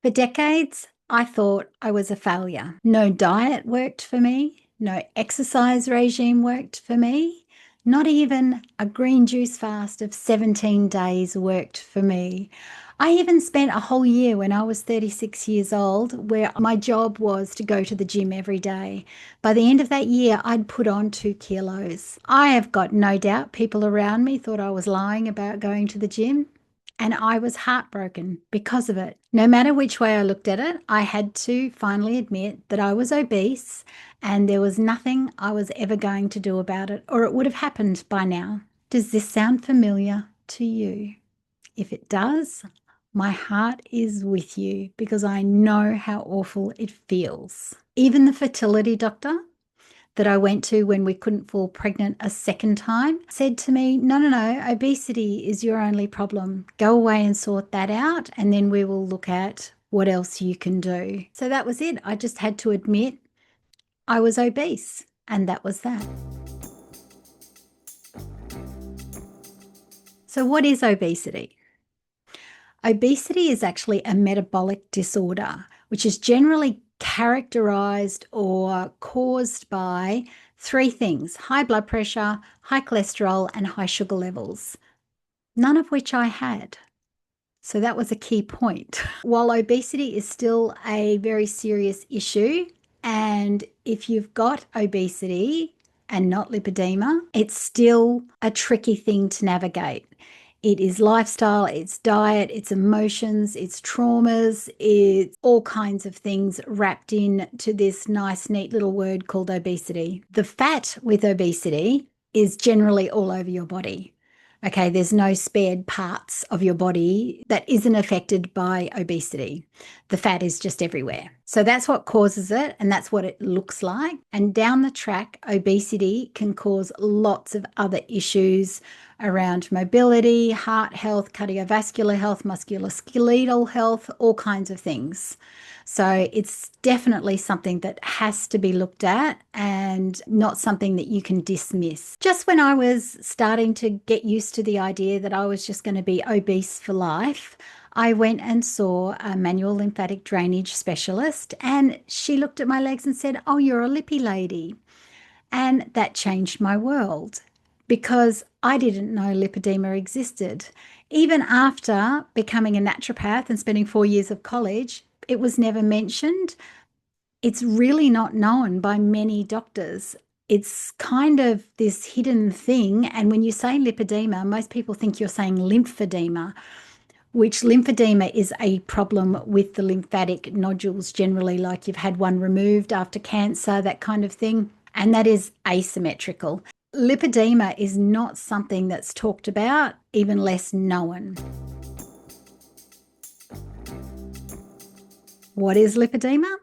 For decades, I thought I was a failure. No diet worked for me. No exercise regime worked for me. Not even a green juice fast of 17 days worked for me. I even spent a whole year when I was 36 years old where my job was to go to the gym every day. By the end of that year, I'd put on 2 kilos. I have got no doubt people around me thought I was lying about going to the gym. And I was heartbroken because of it. No matter which way I looked at it, I had to finally admit that I was obese and there was nothing I was ever going to do about it, or it would have happened by now. Does this sound familiar to you? If it does, my heart is with you because I know how awful it feels. Even the fertility doctor that I went to when we couldn't fall pregnant a second time said to me, no, no, no, obesity is your only problem. Go away and sort that out, and then we will look at what else you can do. So that was it. I just had to admit I was obese, and that was that. So, what is obesity? Obesity is actually a metabolic disorder, which is generally characterized or caused by three things: high blood pressure, high cholesterol, and high sugar levels, none of which I had. So that was a key point. While obesity is still a very serious issue, and if you've got obesity and not lipedema, it's still a tricky thing to navigate. It is lifestyle, it's diet, it's emotions, it's traumas, it's all kinds of things wrapped into this nice, neat little word called obesity. The fat with obesity is generally all over your body. Okay, there's no spared parts of your body that isn't affected by obesity. The fat is just everywhere. So that's what causes it, and that's what it looks like. And down the track, obesity can cause lots of other issues around mobility, heart health, cardiovascular health, musculoskeletal health, all kinds of things. So it's definitely something that has to be looked at and not something that you can dismiss. Just when I was starting to get used to the idea that I was just going to be obese for life, I went and saw a manual lymphatic drainage specialist, and she looked at my legs and said, "Oh, you're a lippy lady." And that changed my world because I didn't know lipedema existed. Even after becoming a naturopath and spending 4 years of college, it was never mentioned. It's really not known by many doctors. It's kind of this hidden thing. And when you say lipedema, most people think you're saying lymphedema, which lymphedema is a problem with the lymphatic nodules generally, like you've had one removed after cancer, that kind of thing. And that is asymmetrical. Lipedema is not something that's talked about, even less known. What is lipedema?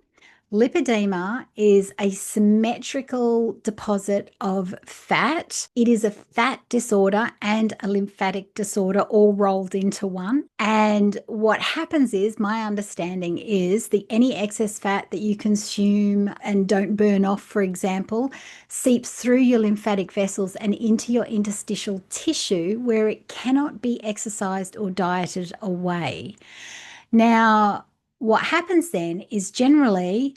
Lipedema is a symmetrical deposit of fat. It is a fat disorder and a lymphatic disorder all rolled into one. And what happens is, my understanding is that any excess fat that you consume and don't burn off, for example, seeps through your lymphatic vessels and into your interstitial tissue where it cannot be exercised or dieted away. Now, what happens then is generally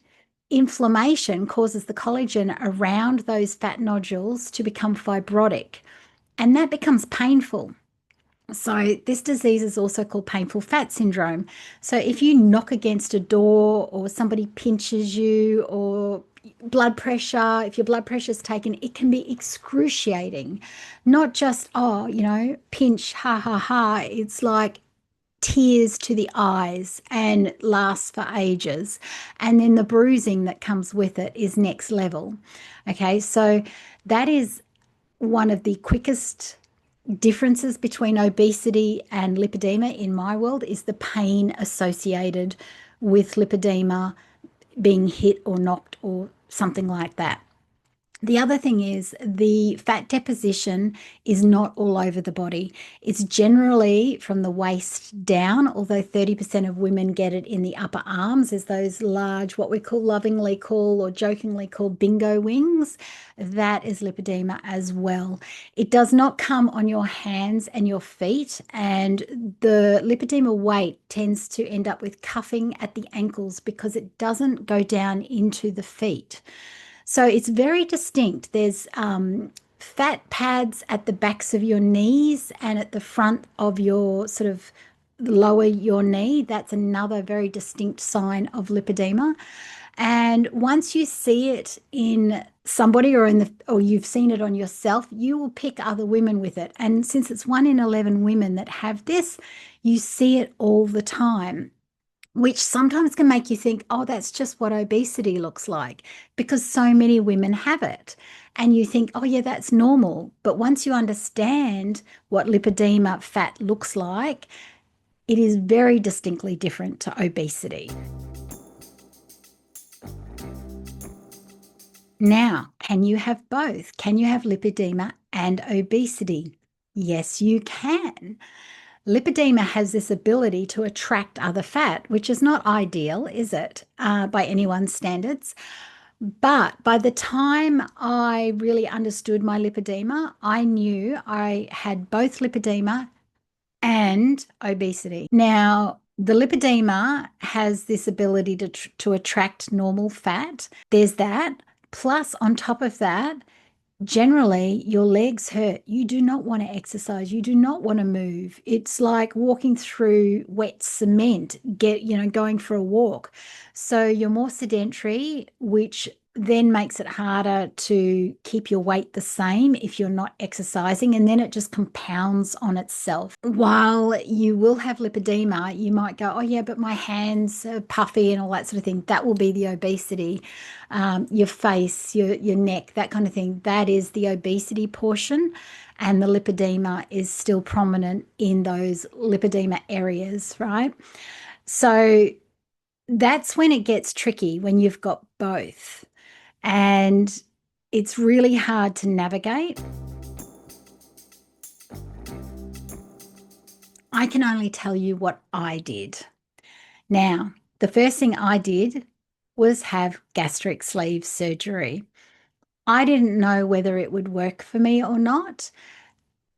inflammation causes the collagen around those fat nodules to become fibrotic, and that becomes painful. So, this disease is also called painful fat syndrome. So, if you knock against a door or somebody pinches you, or blood pressure, if your blood pressure is taken, it can be excruciating. Not just, oh, pinch, ha, ha, ha. It's like tears to the eyes and lasts for ages. And then the bruising that comes with it is next level. Okay, so that is one of the quickest differences between obesity and lipedema in my world, is the pain associated with lipedema being hit or knocked or something like that. The other thing is the fat deposition is not all over the body. It's generally from the waist down, although 30% of women get it in the upper arms as those large, what we call lovingly call or jokingly call bingo wings. That is lipedema as well. It does not come on your hands and your feet, and the lipedema weight tends to end up with cuffing at the ankles because it doesn't go down into the feet. So it's very distinct. There's fat pads at the backs of your knees and at the front of your sort of lower your knee. That's another very distinct sign of lipedema. And once you see it in somebody or you've seen it on yourself, you will pick other women with it. And since it's 1 in 11 women that have this, you see it all the time, which sometimes can make you think, oh, that's just what obesity looks like, because so many women have it. And you think, oh, yeah, that's normal. But once you understand what lipedema fat looks like, it is very distinctly different to obesity. Now, can you have both? Can you have lipedema and obesity? Yes, you can. Lipedema has this ability to attract other fat, which is not ideal, is it, by anyone's standards? But by the time I really understood my lipedema, I knew I had both lipedema and obesity. Now, the lipedema has this ability to attract normal fat. There's that. Plus, on top of that, generally your legs hurt. You do not want to exercise. You do not want to move. It's like walking through wet cement, going for a walk. So you're more sedentary, which then makes it harder to keep your weight the same if you're not exercising, and then it just compounds on itself. While you will have lipedema, you might go, oh yeah, but my hands are puffy and all that sort of thing. That will be the obesity. Your face, your neck, that kind of thing. That is the obesity portion, and the lipedema is still prominent in those lipedema areas, right? So that's when it gets tricky, when you've got both. And it's really hard to navigate. I can only tell you what I did. Now, the first thing I did was have gastric sleeve surgery. I didn't know whether it would work for me or not,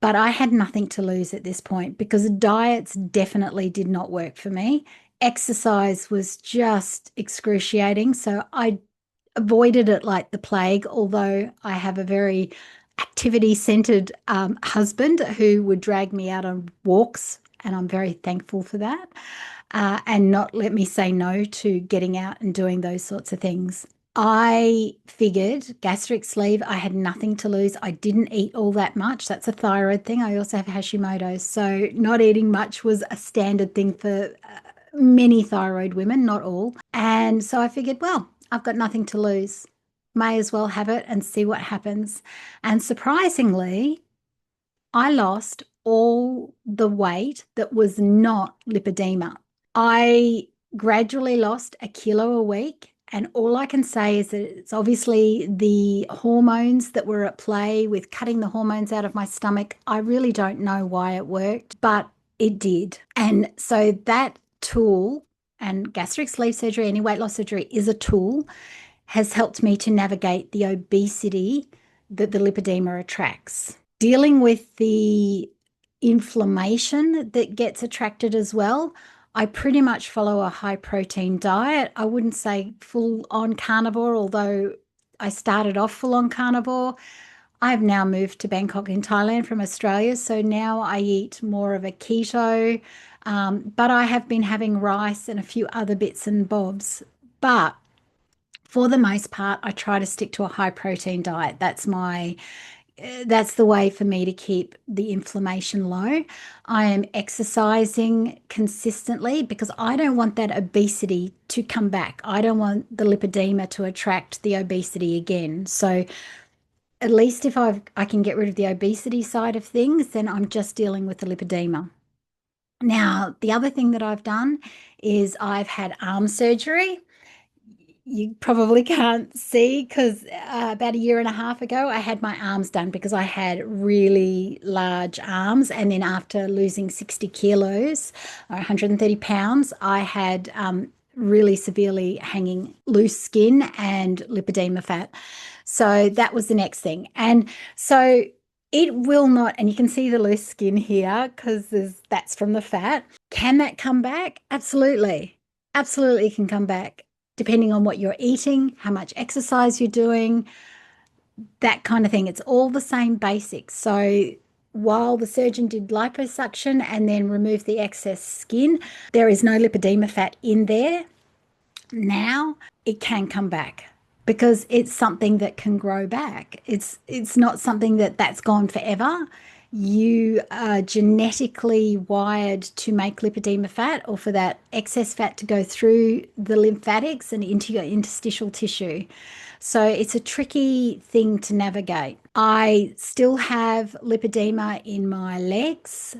but I had nothing to lose at this point because diets definitely did not work for me. Exercise was just excruciating. So I avoided it like the plague, although I have a very activity-centered husband who would drag me out on walks, and I'm very thankful for that, and not let me say no to getting out and doing those sorts of things. I figured gastric sleeve, I had nothing to lose. I didn't eat all that much. That's a thyroid thing. I also have Hashimoto's. So not eating much was a standard thing for many thyroid women, not all. And so I figured, well, I've got nothing to lose. May as well have it and see what happens. And surprisingly, I lost all the weight that was not lipedema. I gradually lost a kilo a week. And all I can say is that it's obviously the hormones that were at play with cutting the hormones out of my stomach. I really don't know why it worked, but it did. And so that tool, and gastric sleeve surgery, any weight loss surgery is a tool, has helped me to navigate the obesity that the lipedema attracts. Dealing with the inflammation that gets attracted as well, I pretty much follow a high protein diet. I wouldn't say full on carnivore, although I started off full on carnivore. I've now moved to Bangkok in Thailand from Australia, so now I eat more of a keto, but I have been having rice and a few other bits and bobs. But for the most part, I try to stick to a high protein diet. That's the way for me to keep the inflammation low. I am exercising consistently because I don't want that obesity to come back. I don't want the lipedema to attract the obesity again. So at least if I can get rid of the obesity side of things, then I'm just dealing with the lipedema. Now, the other thing that I've done is I've had arm surgery. you probably can't see because about a year and a half ago, I had my arms done because I had really large arms. And then after losing 60 kilos, or 130 pounds, I had really severely hanging loose skin and lipedema fat. So that was the next thing. And so it will not, and you can see the loose skin here because that's from the fat. Can that come back? Absolutely. Absolutely can come back depending on what you're eating, how much exercise you're doing, that kind of thing. It's all the same basics. So while the surgeon did liposuction and then removed the excess skin, there is no lipedema fat in there. Now it can come back because it's something that can grow back. It's not something that's gone forever. You are genetically wired to make lipedema fat or for that excess fat to go through the lymphatics and into your interstitial tissue. So it's a tricky thing to navigate. I still have lipedema in my legs.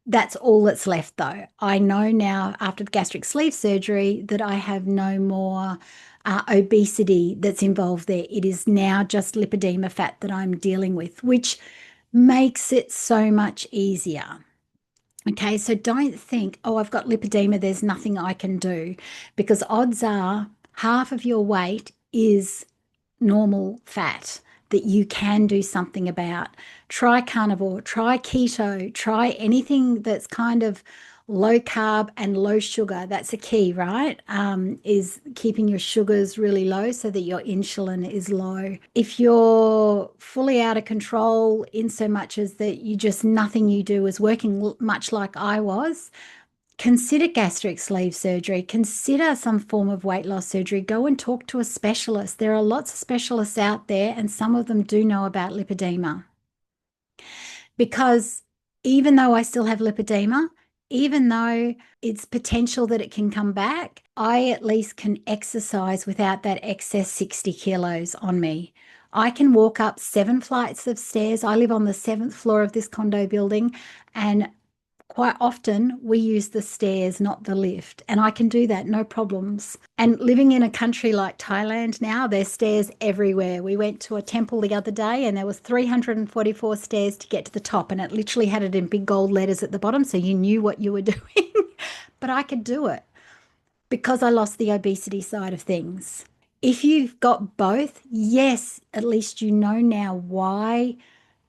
That's all that's left, though. I know now after the gastric sleeve surgery that I have no more obesity that's involved there. It is now just lipedema fat that I'm dealing with, which makes it so much easier. Okay, so don't think, oh, I've got lipedema, there's nothing I can do, because odds are half of your weight is normal fat that you can do something about. Try carnivore, try keto, try anything that's kind of low carb and low sugar. That's a key, right? Is keeping your sugars really low so that your insulin is low. If you're fully out of control in so much as that you just nothing you do is working, much like I was, consider gastric sleeve surgery, consider some form of weight loss surgery, go and talk to a specialist. There are lots of specialists out there, and some of them do know about lipedema. Because even though I still have lipedema, even though it's potential that it can come back, I at least can exercise without that excess 60 kilos on me. I can walk up 7 flights of stairs. I live on the 7th floor of this condo building, and quite often we use the stairs, not the lift. And I can do that, no problems. And living in a country like Thailand now, there's stairs everywhere. We went to a temple the other day and there was 344 stairs to get to the top. And it literally had it in big gold letters at the bottom. So you knew what you were doing. But I could do it because I lost the obesity side of things. If you've got both, yes, at least you know now why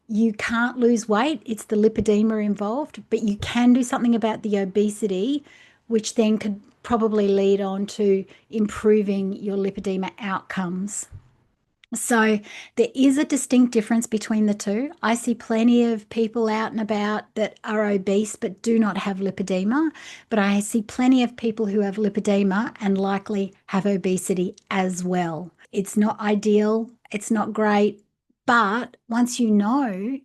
you can't lose weight. It's the lipedema involved, but you can do something about the obesity, which then could probably lead on to improving your lipedema outcomes. So there is a distinct difference between the two. I see plenty of people out and about that are obese but do not have lipedema, but I see plenty of people who have lipedema and likely have obesity as well. It's not ideal, it's not great, but once you know,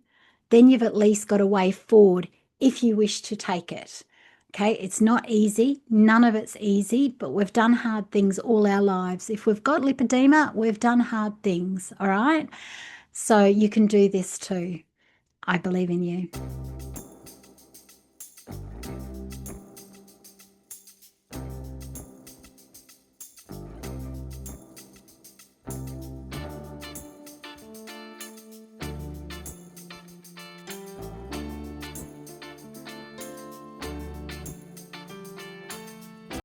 then you've at least got a way forward if you wish to take it. Okay, it's not easy. None of it's easy, but we've done hard things all our lives. If we've got lipedema, we've done hard things. All right. So you can do this too. I believe in you.